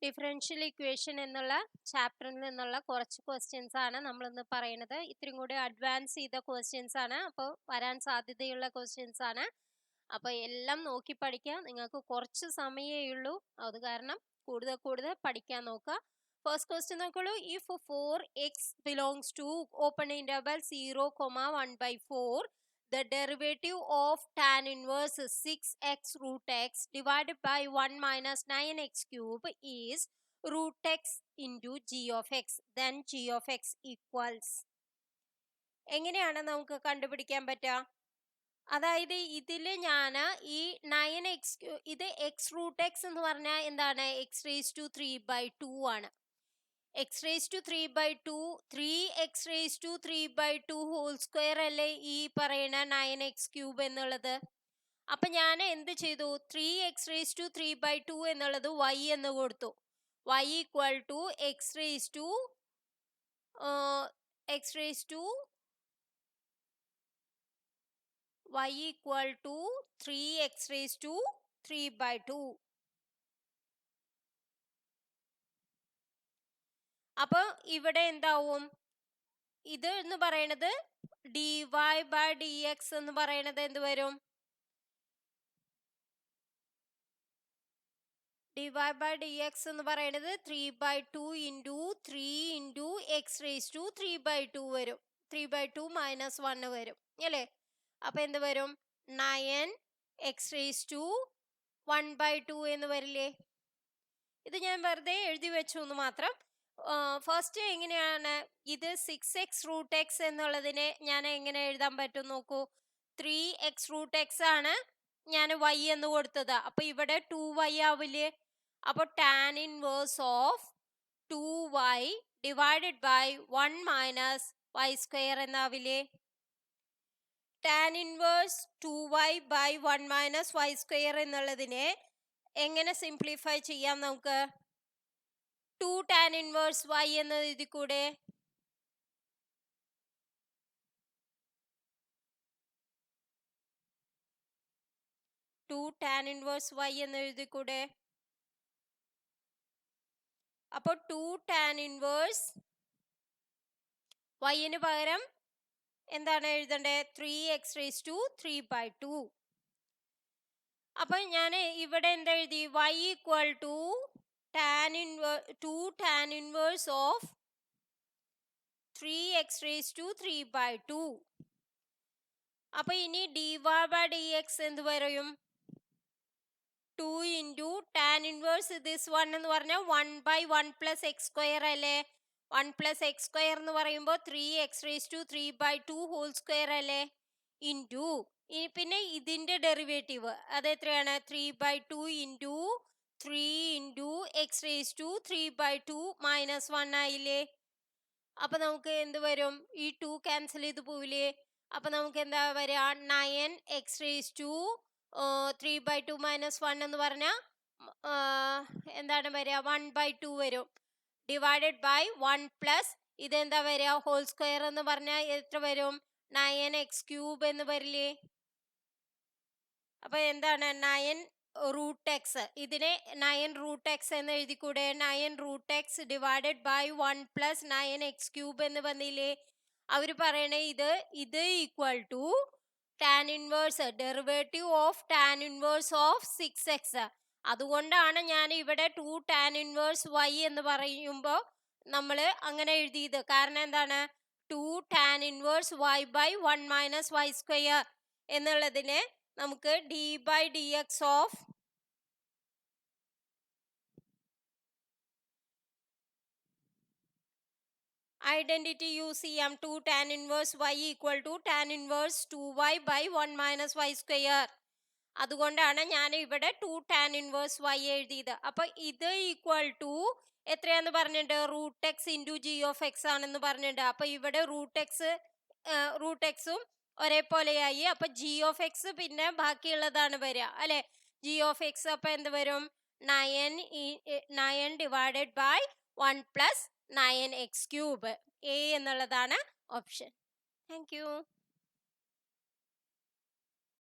Differential equation എന്നുള്ള ചാപ്റ്ററിൽ നിന്നുള്ള കുറച്ച് ക്വസ്റ്റ്യൻസ് ആണ് നമ്മൾ ഇന്ന് പറയുന്നത്. ഇത്തിരി കൂടി അഡ്വാൻസ് ചെയ്ത ക്വസ്റ്റ്യൻസ് ആണ്, അപ്പോൾ വരാൻ സാധ്യതയുള്ള ക്വസ്റ്റ്യൻസ് ആണ്. അപ്പോൾ എല്ലാം നോക്കി പഠിക്കുക. നിങ്ങൾക്ക് കുറച്ച് സമയമേ ഉള്ളൂ, അത് കാരണം കൂടുതൽ പഠിക്കാൻ നോക്കുക. ഫസ്റ്റ് ക്വസ്റ്റ്യൻ നോക്കുള്ളൂ. If 4x belongs to open interval 0,1/4, the derivative of tan inverse 6x root x divided by 1 minus 9x cube is root x into g of x. Then g of x equals. എങ്ങനെയാണ് നമുക്ക് കണ്ടുപിടിക്കാൻ പറ്റുക? അതായത് ഇതിൽ ഞാൻ ഈ 9x, ഇത് X root X എന്ന് പറഞ്ഞാൽ എന്താണ്? x⁻³ ആണ്. x⁻³ 3x⁻³ ഹോൾ സ്ക്വയർ അല്ലേ ഈ പറയുന്ന 9x³ എന്നുള്ളത്. അപ്പൊ ഞാൻ എന്ത് ചെയ്തു? 3x⁻³ എന്നുള്ളത് y എന്ന് കൊടുത്തു. y equal to y equal to 3x⁻³. അപ്പൊ ഇവിടെ എന്താവും? ഇത് എന്ന് പറയണത് dy/dx എന്ന് പറയണത് എന്ത് വരും? dy/dx എന്ന് പറയണത് 3/2 ഇൻറ്റു 3 ഇൻറ്റു x⁻³ വരും. 3/2 മൈനസ് 1 വരും അല്ലേ? അപ്പൊ എന്ത് വരും? 9x⁻² എന്ന് വരില്ലേ? ഇത് ഞാൻ വെറുതെ എഴുതി വെച്ചു എന്ന് മാത്രം. ഫസ്റ്റ് എങ്ങനെയാണ് ഇത് 6x√x എന്നുള്ളതിനെ ഞാൻ എങ്ങനെ എഴുതാൻ പറ്റും നോക്കൂ. 3x√x ആണ് ഞാൻ y എന്ന് കൊടുത്തത്. അപ്പൊ ഇവിടെ 2y ആവില്ലേ? അപ്പൊ tan inverse of 2y divided by 1 minus y² എന്നാവില്ലേ? tan inverse 2y by 1 minus y² എന്നുള്ളതിനെ എങ്ങനെ സിംപ്ലിഫൈ ചെയ്യാം നമുക്ക്? 2 tan ഇൻവേഴ്സ് y എന്ന് എഴുതി കൂടെ? tan ഇൻവേഴ്സ് y എന്ന് എഴുതി കൂടെ? അപ്പോൾ 2 tan ഇൻവേഴ്സ് y ന് പകരം എന്താണ് എഴുതണ്ടേ? 3x⁻³/2. അപ്പൊ ഞാൻ ഇവിടെ എന്താ എഴുതി? y equal to 2 tan inverse of 3x⁻³/2. അപ്പൊ ഇനി dy/dx എന്ത് പറയും? 2 ഇൻറ്റു tan ഇൻവേഴ്സ് ദിസ് 1 എന്ന് പറഞ്ഞാൽ 1/1 പ്ലസ് x² അല്ലേ? 1 പ്ലസ് x² എന്ന് പറയുമ്പോൾ 3x⁻³ ഹോൾ സ്ക്വയർ അല്ലേ? ഇൻറ്റു പിന്നെ ഇതിന്റെ ഡെറിവേറ്റീവ് അത് എത്രയാണ്? 3/2 ഇൻറ്റു 3 ഇൻറ്റു x⁻³ മൈനസ് 1 ആയില്ലേ? അപ്പൊ നമുക്ക് എന്ത് വരും? ഈ 2 ക്യാൻസൽ ചെയ്ത് പോവില്ലേ? അപ്പൊ നമുക്ക് എന്താ വരിക? 9x⁻³ മൈനസ് 1 എന്ന് പറഞ്ഞാൽ എന്താണ് വരിക? 1/2 വരും. ഡിവൈഡഡ് ബൈ 1 പ്ലസ് ഇതെന്താ വരിക? ഹോൾ സ്ക്വയർ എന്ന് പറഞ്ഞാൽ എത്ര വരും? 9x³ എന്ന് വരില്ലേ? അപ്പൊ എന്താണ് 9√x? ഇതിനെ 9√x എന്ന് എഴുതിക്കൂടെ? 9√x divided by 1 plus 9x³ എന്ന് വന്നില്ലേ? അവര് പറയണേ ഇത് equal to tan inverse derivative of tan inverse of 6x. അതുകൊണ്ടാണ് ഞാൻ ഇവിടെ 2 tan ഇൻവേഴ്സ് y എന്ന് പറയുമ്പോൾ നമ്മൾ അങ്ങനെ എഴുതിയത്. കാരണം എന്താണ്? 2 tan inverse y by 1 minus y² എന്നുള്ളതിനെ നമുക്ക് d/dx ഓഫ് ഐഡന്റിറ്റി യൂസ് ചെയ്യാം. 2 tan inverse y equal to tan inverse 2y by 1 minus y². അതുകൊണ്ടാണ് ഞാൻ ഇവിടെ 2 tan ഇൻവേഴ്സ് y എഴുതിയത്. അപ്പൊ ഇത് ഈക്വൽ ടു എത്രയാന്ന് പറഞ്ഞിട്ടുണ്ട്? √x into g of x ആണെന്ന് പറഞ്ഞിട്ടുണ്ട്. അപ്പൊ ഇവിടെ √xും ഒരേപോലെയായി. അപ്പൊ g ഓഫ് x പിന്നെ ബാക്കിയുള്ളതാണ് വരിക അല്ലെ? g ഓഫ് x അപ്പൊ എന്ത് വരും? 9 ഡിവൈഡഡ് ബൈ 1 പ്ലസ് 9x³ എന്നുള്ളതാണ് ഓപ്ഷൻ. Thank you.